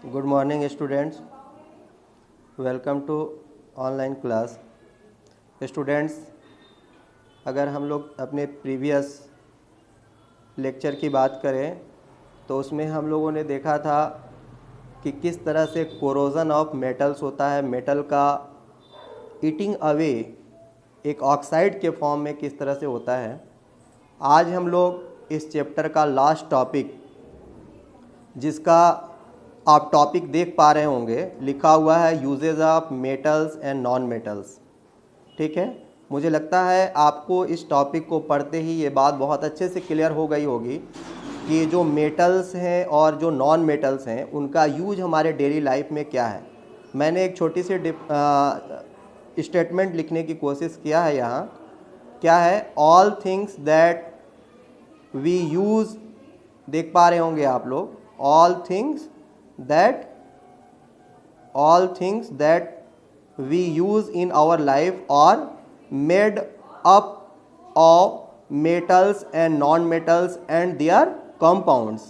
Good morning students, welcome to online class. Students, अगर हम लोग अपने प्रीवियस लेक्चर की बात करें तो उसमें हम लोगों ने देखा था कि किस तरह से कोरोजन ऑफ मेटल्स होता है, मेटल का ईटिंग अवे एक ऑक्साइड के फॉर्म में किस तरह से होता है। आज हम लोग इस चैप्टर का लास्ट टॉपिक, जिसका आप टॉपिक देख पा रहे होंगे, लिखा हुआ है uses of metals and non metals. ठीक है, मुझे लगता है आपको इस टॉपिक को पढ़ते ही ये बात बहुत अच्छे से क्लियर हो गई होगी कि जो मेटल्स हैं और जो नॉन मेटल्स हैं उनका यूज हमारे डेली लाइफ में क्या है। मैंने एक छोटी सी स्टेटमेंट लिखने की कोशिश किया है यहाँ। क्या है? All things that we use, देख पा रहे होंगे आप लोग, all things that we use in our life are made up of metals and non-metals and their compounds।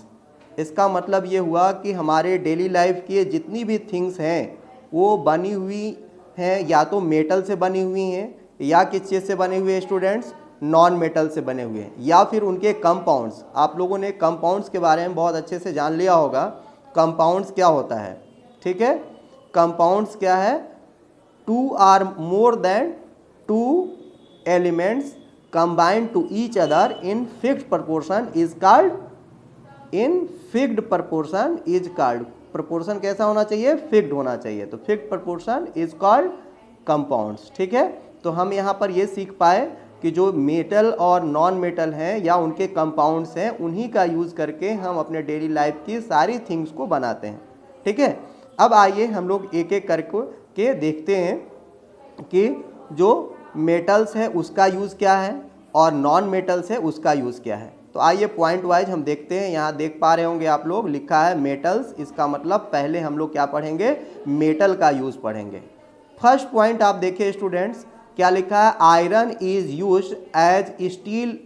इसका मतलब ये हुआ कि हमारे डेली लाइफ की जितनी भी थिंग्स हैं वो बनी हुई हैं, या तो मेटल से बनी हुई हैं या किस चीज़ से बने हुए हैं स्टूडेंट्स, नॉन मेटल से बने हुए हैं, या फिर उनके कंपाउंड्स। आप लोगों ने कंपाउंड्स के बारे में बहुत अच्छे से जान लिया होगा। कंपाउंड्स क्या होता है? ठीक है, कंपाउंड्स क्या है? Two or more than two elements combined to each other in fixed proportion is called, in fixed proportion is called. Proportion कैसा होना चाहिए? फिक्स्ड होना चाहिए। तो fixed proportion is called compounds. ठीक है, तो हम यहाँ पर ये सीख पाए कि जो मेटल और नॉन मेटल हैं या उनके कंपाउंड्स हैं, उन्हीं का यूज़ करके हम अपने डेली लाइफ की सारी थिंग्स को बनाते हैं। ठीक है, अब आइए हम लोग एक एक करके देखते हैं कि जो मेटल्स है उसका यूज़ क्या है और नॉन मेटल्स है उसका यूज़ क्या है। तो आइए पॉइंट वाइज हम देखते हैं। यहाँ देख पा रहे होंगे आप लोग, लिखा है मेटल्स। इसका मतलब पहले हम लोग क्या पढ़ेंगे? मेटल का यूज़ पढ़ेंगे। फर्स्ट पॉइंट आप देखिए स्टूडेंट्स, क्या लिखा है? Iron is used as steel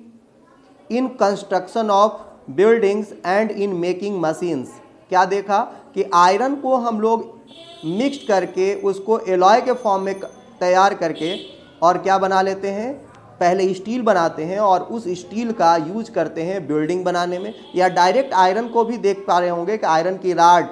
in construction of buildings and in making machines. क्या देखा कि आयरन को हम लोग मिक्स करके उसको एलॉय के फॉर्म में तैयार करके और क्या बना लेते हैं? पहले स्टील बनाते हैं और उस स्टील का यूज करते हैं बिल्डिंग बनाने में, या डायरेक्ट आयरन को भी देख पा रहे होंगे कि आयरन की राड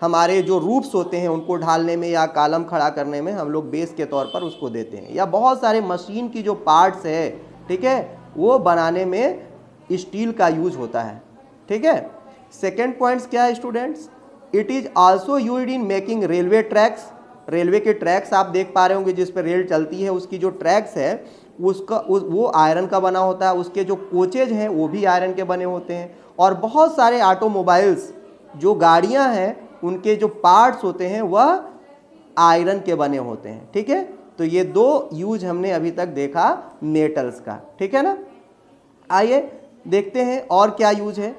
हमारे जो रूट्स होते हैं उनको ढालने में या कॉलम खड़ा करने में हम लोग बेस के तौर पर उसको देते हैं, या बहुत सारे मशीन की जो पार्ट्स है, ठीक है, वो बनाने में स्टील का यूज होता है। ठीक है, सेकेंड पॉइंट्स क्या है students? It is also used in making railway tracks. Railway के ट्रैक्स आप देख पा रहे होंगे, जिस पर रेल चलती है उसकी जो ट्रैक्स है वो आयरन का बना होता है। उसके जो कोचेज हैं वो भी आयरन के बने होते हैं। और बहुत सारे ऑटोमोबाइल्स, जो गाड़ियां हैं, उनके जो पार्ट्स होते हैं वह आयरन के बने होते हैं। ठीक है, तो ये दो यूज हमने अभी तक देखा मेटल्स का। ठीक है ना, आइए देखते हैं और क्या यूज है।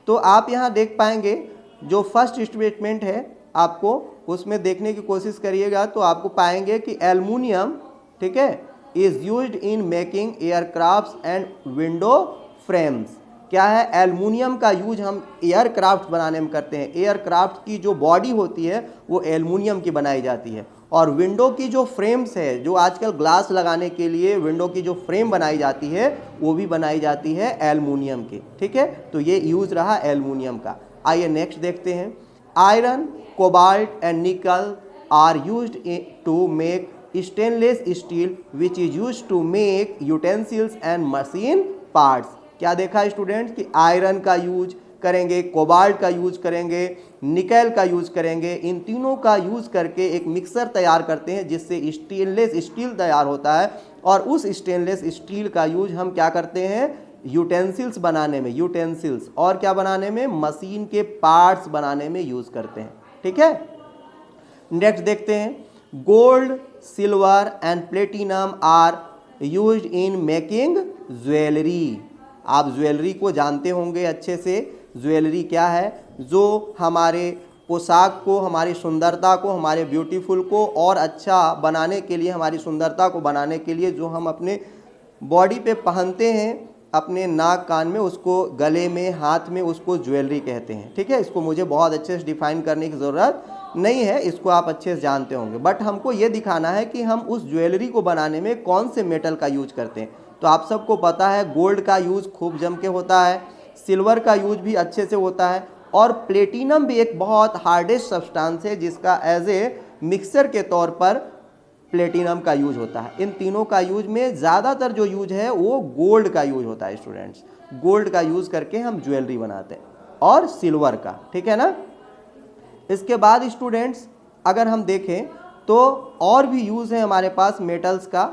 तो आप यहाँ देख पाएंगे जो फर्स्ट स्टेटमेंट है, आपको उसमें देखने की कोशिश करिएगा तो आपको पाएंगे कि एल्युमिनियम, ठीक है, is used in making aircraft and window frames. क्या है? एल्युमिनियम का यूज हम एयरक्राफ्ट बनाने में करते हैं। एयरक्राफ्ट की जो बॉडी होती है वो एल्युमिनियम की बनाई जाती है, और विंडो की जो फ्रेम्स है, जो आजकल ग्लास लगाने के लिए विंडो की जो फ्रेम बनाई जाती है वो भी बनाई जाती है एल्युमिनियम की। ठीक है, तो ये यूज रहा एल्युमिनियम का। आइए नेक्स्ट देखते हैं। Iron, cobalt and nickel are used to make stainless steel which is used to make utensils and machine parts. क्या देखा स्टूडेंट्स कि आयरन का यूज करेंगे, कोबाल्ट का यूज करेंगे, निकेल का यूज करेंगे। इन तीनों का यूज करके एक मिक्सर तैयार करते हैं जिससे स्टेनलेस स्टील तैयार होता है, और उस स्टेनलेस स्टील का यूज हम क्या करते हैं? यूटेंसिल्स बनाने में, यूटेंसिल्स, और क्या बनाने में? मशीन के पार्ट्स बनाने में यूज करते हैं। ठीक है, नेक्स्ट देखते हैं। Gold, silver and platinum are used in making jewellery. आप ज्वेलरी को जानते होंगे अच्छे से। ज्वेलरी क्या है? जो हमारे पोशाक को, हमारी सुंदरता को, हमारे ब्यूटीफुल को और अच्छा बनाने के लिए, हमारी सुंदरता को बनाने के लिए जो हम अपने बॉडी पे पहनते हैं, अपने नाक कान में, उसको गले में, हाथ में, उसको ज्वेलरी कहते हैं। ठीक है, इसको मुझे बहुत अच्छे से डिफाइन करने की ज़रूरत नहीं है, इसको आप अच्छे से जानते होंगे। बट हमको ये दिखाना है कि हम उस ज्वेलरी को बनाने में कौन से मेटल का यूज करते हैं। तो आप सबको पता है गोल्ड का यूज़ खूब जम के होता है, सिल्वर का यूज भी अच्छे से होता है, और प्लेटिनम भी एक बहुत हार्डेस्ट सब्सटेंस है जिसका एज ए मिक्सर के तौर पर प्लेटिनम का यूज होता है। इन तीनों का यूज में ज़्यादातर जो यूज है वो गोल्ड का यूज होता है स्टूडेंट्स। गोल्ड का यूज करके हम ज्वेलरी बनाते हैं, और सिल्वर का। ठीक है ना। इसके बाद स्टूडेंट्स अगर हम देखें तो और भी यूज़ है हमारे पास मेटल्स का।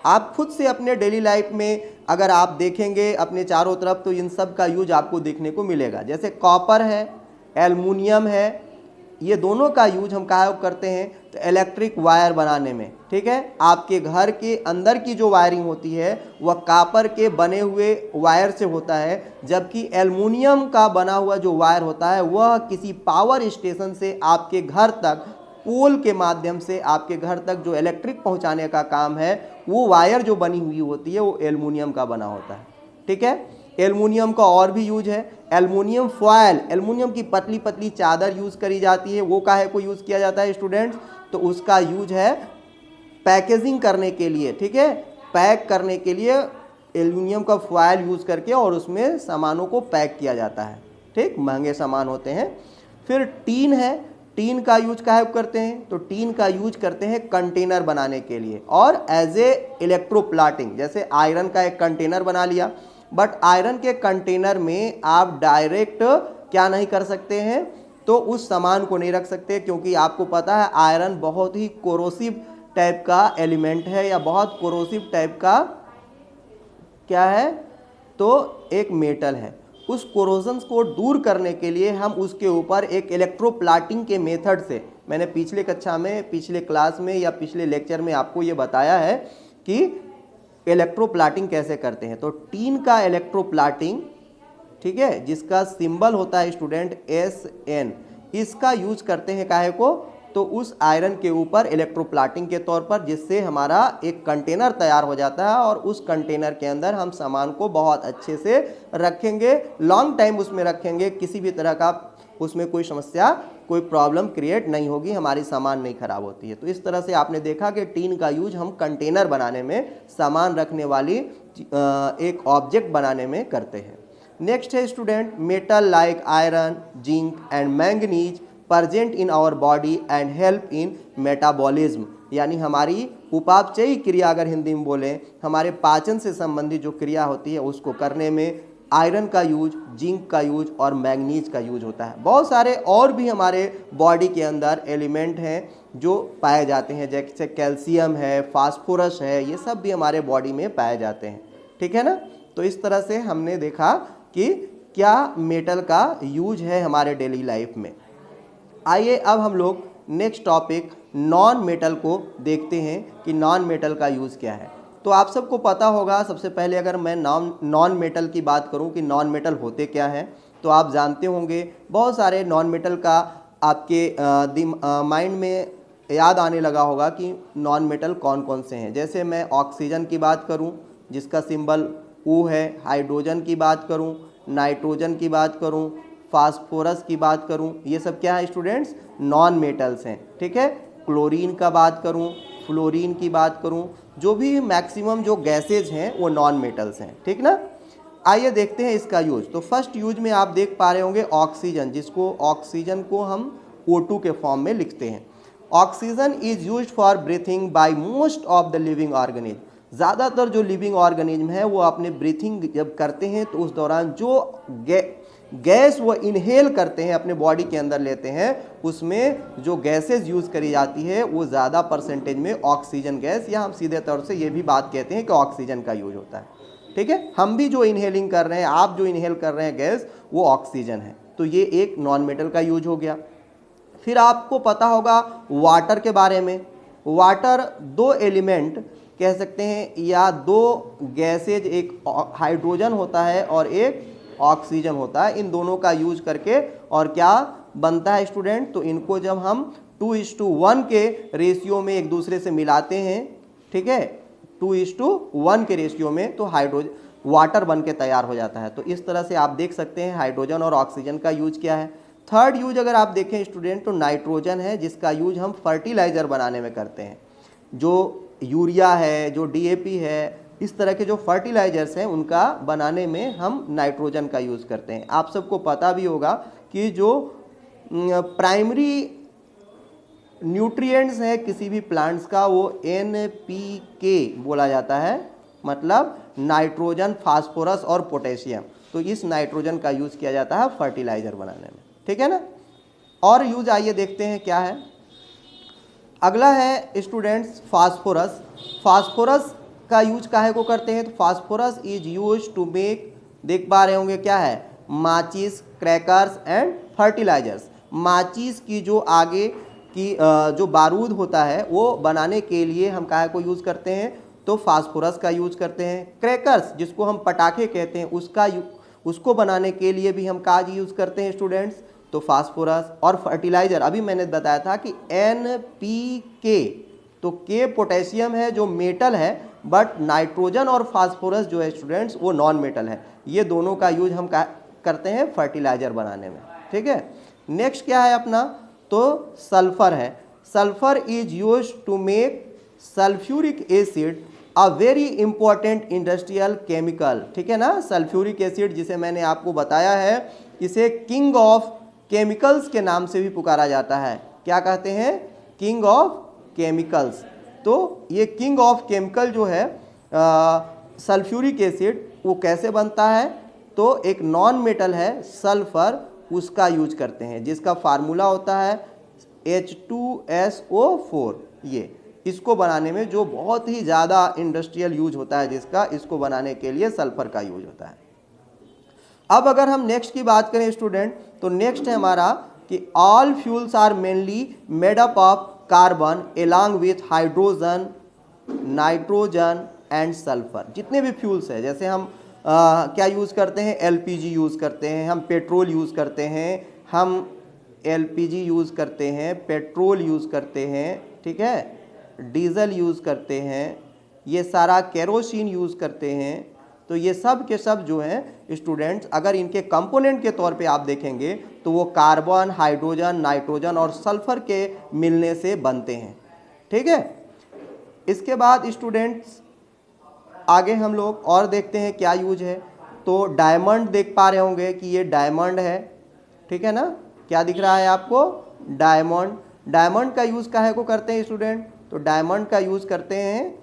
आप खुद से अपने डेली लाइफ में अगर आप देखेंगे अपने चारों तरफ, तो इन सब का यूज आपको देखने को मिलेगा। जैसे कॉपर है, एल्युमिनियम है, ये दोनों का यूज हम कहाँ करते हैं, तो इलेक्ट्रिक वायर बनाने में। ठीक है, आपके घर के अंदर की जो वायरिंग होती है वह कॉपर के बने हुए वायर से होता है, जबकि एल्युमिनियम का बना हुआ जो वायर होता है वह किसी पावर स्टेशन से आपके घर तक पोल के माध्यम से आपके घर तक जो इलेक्ट्रिक पहुंचाने का काम है, वो वायर जो बनी हुई होती है वो एल्युमिनियम का बना होता है। ठीक है, एल्युमिनियम का और भी यूज है, एल्युमिनियम फॉयल, एल्युमिनियम की पतली पतली चादर यूज करी जाती है। वो काहे को यूज किया जाता है स्टूडेंट्स, तो उसका यूज है पैकेजिंग करने के लिए। ठीक है, पैक करने के लिए एल्युमिनियम का फॉयल यूज करके और उसमें सामानों को पैक किया जाता है। ठीक, महंगे सामान होते हैं। फिर टीन है, टीन का यूज काहे करते हैं, तो टीन का यूज करते हैं कंटेनर बनाने के लिए और एज ए इलेक्ट्रोप्लाटिंग। जैसे आयरन का एक कंटेनर बना लिया, बट आयरन के कंटेनर में आप डायरेक्ट क्या नहीं कर सकते हैं, तो उस सामान को नहीं रख सकते, क्योंकि आपको पता है आयरन बहुत ही कोरोसिव टाइप का एलिमेंट है, या बहुत कोरोसिव टाइप का क्या है, तो एक मेटल है। उस कोरोजन्स को दूर करने के लिए हम उसके ऊपर एक इलेक्ट्रोप्लाटिंग के मेथड से, मैंने पिछले कक्षा में, पिछले क्लास में या पिछले लेक्चर में आपको ये बताया है कि इलेक्ट्रोप्लाटिंग कैसे करते हैं। तो टीन का इलेक्ट्रोप्लाटिंग, ठीक है, जिसका सिंबल होता है स्टूडेंट SN, इसका यूज करते हैं काहे को, तो उस आयरन के ऊपर इलेक्ट्रोप्लाटिंग के तौर पर, जिससे हमारा एक कंटेनर तैयार हो जाता है और उस कंटेनर के अंदर हम सामान को बहुत अच्छे से रखेंगे, लॉन्ग टाइम उसमें रखेंगे, किसी भी तरह का उसमें कोई समस्या, कोई प्रॉब्लम क्रिएट नहीं होगी, हमारी सामान नहीं खराब होती है। तो इस तरह से आपने देखा कि टीन का यूज हम कंटेनर बनाने में, सामान रखने वाली एक ऑब्जेक्ट बनाने में करते हैं। नेक्स्ट है student metal like iron, zinc and manganese present in our body and help in metabolism, यानी हमारी उपापचयी क्रिया, अगर हिंदी में बोलें, हमारे पाचन से संबंधित जो क्रिया होती है उसको करने में आयरन का यूज, जिंक का यूज और मैंगनीज का यूज होता है। बहुत सारे और भी हमारे बॉडी के अंदर एलिमेंट हैं जो पाए जाते हैं, जैसे कैल्शियम है, फास्फोरस है, ये सब भी हमारे बॉडी में पाए जाते हैं। ठीक है ना। तो इस तरह से हमने देखा कि क्या मेटल का यूज है हमारे डेली लाइफ में। आइए अब हम लोग नेक्स्ट टॉपिक नॉन मेटल को देखते हैं कि नॉन मेटल का यूज़ क्या है। तो आप सबको पता होगा, सबसे पहले अगर मैं नॉन मेटल की बात करूं कि नॉन मेटल होते क्या हैं, तो आप जानते होंगे बहुत सारे नॉन मेटल का आपके माइंड में याद आने लगा होगा कि नॉन मेटल कौन कौन से हैं। जैसे मैं ऑक्सीजन की बात करूं जिसका सिंबल O है, हाइड्रोजन की बात करूं, नाइट्रोजन की बात करूं, फास्फोरस की बात करूं, ये सब क्या है स्टूडेंट्स, नॉन मेटल्स हैं। ठीक है, क्लोरीन का बात करूं, फ्लोरीन की बात करूं, जो भी मैक्सिमम जो गैसेज हैं वो नॉन मेटल्स हैं। ठीक ना। आइए देखते हैं इसका यूज। तो फर्स्ट यूज में आप देख पा रहे होंगे ऑक्सीजन, जिसको ऑक्सीजन को हम O2 के फॉर्म में लिखते हैं। Oxygen is used for breathing by most of the living organism. ज़्यादातर जो लिविंग ऑर्गेनिज्म है वो अपने ब्रीथिंग जब करते हैं तो उस दौरान जो गैस वो इनहेल करते हैं, अपने बॉडी के अंदर लेते हैं, उसमें जो गैसेज यूज़ करी जाती है वो ज़्यादा परसेंटेज में ऑक्सीजन गैस, या हम सीधे तौर से ये भी बात कहते हैं कि ऑक्सीजन का यूज होता है। ठीक है, हम भी जो इनहेलिंग कर रहे हैं, आप जो इनहेल कर रहे हैं गैस, वो ऑक्सीजन है। तो ये एक नॉन मेटल का यूज हो गया। फिर आपको पता होगा वाटर के बारे में। वाटर दो एलिमेंट कह सकते हैं या दो गैसेज, एक हाइड्रोजन होता है और एक ऑक्सीजन होता है, इन दोनों का यूज करके और क्या बनता है स्टूडेंट, तो इनको जब हम 2:1 के रेशियो में एक दूसरे से मिलाते हैं, ठीक है, 2:1 के रेशियो में, तो वाटर बन के तैयार हो जाता है। तो इस तरह से आप देख सकते हैं हाइड्रोजन और ऑक्सीजन का यूज क्या है। थर्ड यूज अगर आप देखें स्टूडेंट तो नाइट्रोजन है, जिसका यूज हम फर्टिलाइज़र बनाने में करते हैं। जो यूरिया है, जो डीएपी है, इस तरह के जो फर्टिलाइजर्स हैं उनका बनाने में हम नाइट्रोजन का यूज़ करते हैं। आप सबको पता भी होगा कि जो प्राइमरी न्यूट्रिएंट्स है किसी भी प्लांट्स का वो NPK बोला जाता है, मतलब नाइट्रोजन, फास्फोरस और पोटेशियम। तो इस नाइट्रोजन का यूज़ किया जाता है फर्टिलाइज़र बनाने में, ठीक है ना। और यूज आइए देखते हैं क्या है। अगला है स्टूडेंट्स फास्फोरस। फास्फोरस का यूज काहे को करते हैं, तो phosphorus is use to make, देख पा रहे होंगे क्या है, माचिस, क्रैकर्स एंड फर्टिलाइजर्स। माचिस की जो आगे की जो बारूद होता है वो बनाने के लिए हम काहे को यूज़ करते हैं, तो फास्फोरस का यूज करते हैं। क्रैकर्स जिसको हम पटाखे कहते हैं उसको बनाने के लिए भी हम का यूज़ करते हैं स्टूडेंट्स, तो फास्फोरस। और फर्टिलाइजर अभी मैंने बताया था कि NPK, तो K पोटेशियम है जो मेटल है, बट नाइट्रोजन और फास्फोरस जो है स्टूडेंट्स वो नॉन मेटल है। ये दोनों का यूज हम करते हैं फर्टिलाइजर बनाने में, ठीक है। नेक्स्ट क्या है अपना, तो सल्फर है। Sulphur is use to make sulphuric acid, a very important industrial chemical, ठीक है ना। सल्फ्यूरिक एसिड जिसे मैंने आपको बताया है, इसे किंग ऑफ केमिकल्स के नाम से भी पुकारा जाता है। क्या कहते हैं, किंग ऑफ केमिकल्स। तो ये किंग ऑफ केमिकल जो है सल्फ्यूरिक एसिड, वो कैसे बनता है, तो एक नॉन मेटल है सल्फर, उसका यूज करते हैं, जिसका फार्मूला होता है H2SO4। ये इसको बनाने में जो बहुत ही ज़्यादा इंडस्ट्रियल यूज होता है जिसका, इसको बनाने के लिए सल्फर का यूज होता है। अब अगर हम नेक्स्ट की बात करें स्टूडेंट, तो नेक्स्ट है हमारा कि all fuels are mainly made up of carbon along with hydrogen, nitrogen and sulphur. जितने भी फ्यूल्स है, जैसे हम क्या यूज़ करते हैं, LPG यूज़ करते हैं, हम पेट्रोल यूज़ करते हैं, हम LPG यूज़ करते हैं, पेट्रोल यूज़ करते हैं, ठीक है, डीजल यूज़ करते हैं, ये सारा केरोसिन यूज़ करते हैं। तो ये सब के सब जो हैं स्टूडेंट्स, अगर इनके कंपोनेंट के तौर पे आप देखेंगे तो वो कार्बन, हाइड्रोजन, नाइट्रोजन और सल्फर के मिलने से बनते हैं, ठीक है। इसके बाद स्टूडेंट्स आगे हम लोग और देखते हैं क्या यूज है। तो डायमंड देख पा रहे होंगे कि ये डायमंड है, ठीक है ना। क्या दिख रहा है आपको, डायमंड। डायमंड का यूज़ काहे को करते हैं स्टूडेंट, तो डायमंड का यूज़ करते हैं,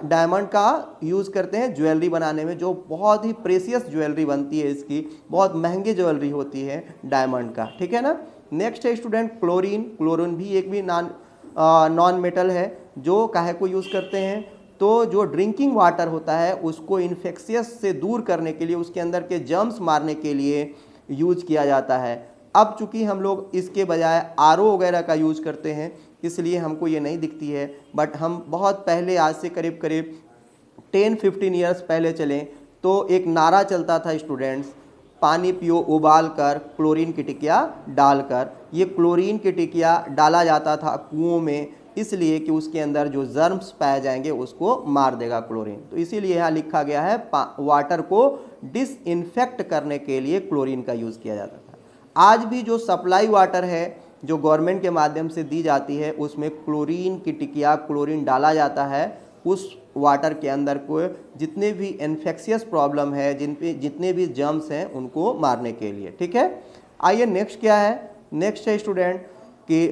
डायमंड का यूज़ करते हैं ज्वेलरी बनाने में, जो बहुत ही प्रेशियस ज्वेलरी बनती है, इसकी बहुत महंगी ज्वेलरी होती है डायमंड का, ठीक है ना। नेक्स्ट है स्टूडेंट क्लोरीन। क्लोरीन भी एक भी नॉन मेटल है, जो काहे को यूज़ करते हैं, तो जो ड्रिंकिंग वाटर होता है उसको इन्फेक्शियस से दूर करने के लिए, उसके अंदर के जर्म्स मारने के लिए यूज किया जाता है। अब चूंकि हम लोग इसके बजाय RO वगैरह का यूज करते हैं, इसलिए हमको ये नहीं दिखती है, बट हम बहुत पहले, आज से करीब करीब 10-15 ईयर्स पहले चलें तो एक नारा चलता था स्टूडेंट्स, पानी पियो उबाल कर, क्लोरीन की टिकिया डालकर। ये क्लोरीन की टिकिया डाला जाता था कुओं में, इसलिए कि उसके अंदर जो जर्म्स पाए जाएंगे उसको मार देगा क्लोरीन। तो इसीलिए यहाँ लिखा गया है वाटर को डिसइंफेक्ट करने के लिए क्लोरीन का यूज़ किया जाता था। आज भी जो सप्लाई वाटर है जो गवर्नमेंट के माध्यम से दी जाती है, उसमें क्लोरीन की टिकिया, क्लोरीन डाला जाता है उस वाटर के अंदर को, जितने भी इन्फेक्शियस प्रॉब्लम है, जितने भी जर्म्स हैं उनको मारने के लिए, ठीक है। आइए नेक्स्ट क्या है। नेक्स्ट है स्टूडेंट कि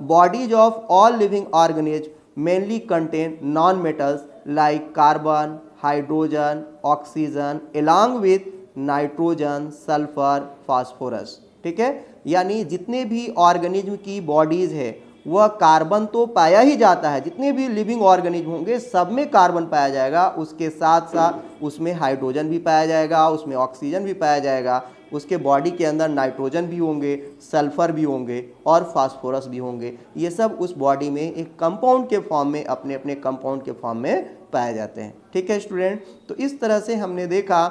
bodies of all living organism mainly contain non metals like carbon, hydrogen, oxygen along with nitrogen, sulphur, phosphorus, ठीक है। यानी जितने भी ऑर्गेनिज्म की बॉडीज है वह कार्बन तो पाया ही जाता है, जितने भी लिविंग ऑर्गेनिज्म होंगे सब में कार्बन पाया जाएगा, उसके साथ साथ उसमें हाइड्रोजन भी पाया जाएगा, उसमें ऑक्सीजन भी पाया जाएगा, उसके बॉडी के अंदर नाइट्रोजन भी होंगे, सल्फर भी होंगे और फास्फोरस भी होंगे। ये सब उस बॉडी में एक कंपाउंड के फॉर्म में, अपने अपने कंपाउंड के फॉर्म में पाए जाते हैं, ठीक है स्टूडेंट। तो इस तरह से हमने देखा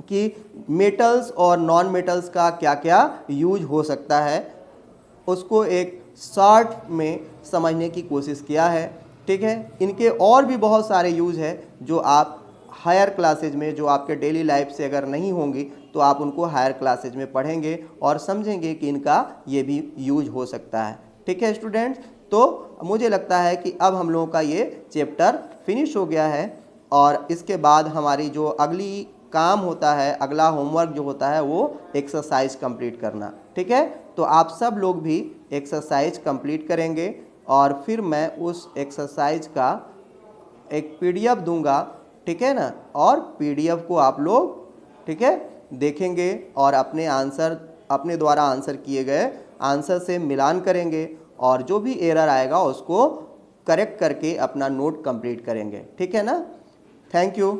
कि मेटल्स और नॉन मेटल्स का क्या क्या यूज हो सकता है, उसको एक शॉर्ट में समझने की कोशिश किया है, ठीक है। इनके और भी बहुत सारे यूज है जो आप हायर क्लासेज में, जो आपके डेली लाइफ से अगर नहीं होंगी तो आप उनको हायर क्लासेज में पढ़ेंगे और समझेंगे कि इनका ये भी यूज हो सकता है। ठीक है स्टूडेंट्स, तो मुझे लगता है कि अब हम लोगों का ये चैप्टर फिनिश हो गया है और इसके बाद हमारी जो अगली काम होता है, अगला होमवर्क जो होता है वो एक्सरसाइज कंप्लीट करना। ठीक है, तो आप सब लोग भी एक्सरसाइज कंप्लीट करेंगे और फिर मैं उस एक्सरसाइज का एक पीडीएफ दूंगा। ठीक है ना, और पीडीएफ को आप लोग, ठीक है, देखेंगे और अपने आंसर, अपने द्वारा आंसर किए गए आंसर से मिलान करेंगे और जो भी एरर आएगा उसको करेक्ट करके अपना नोट कंप्लीट करेंगे। ठीक है ना, थैंक यू।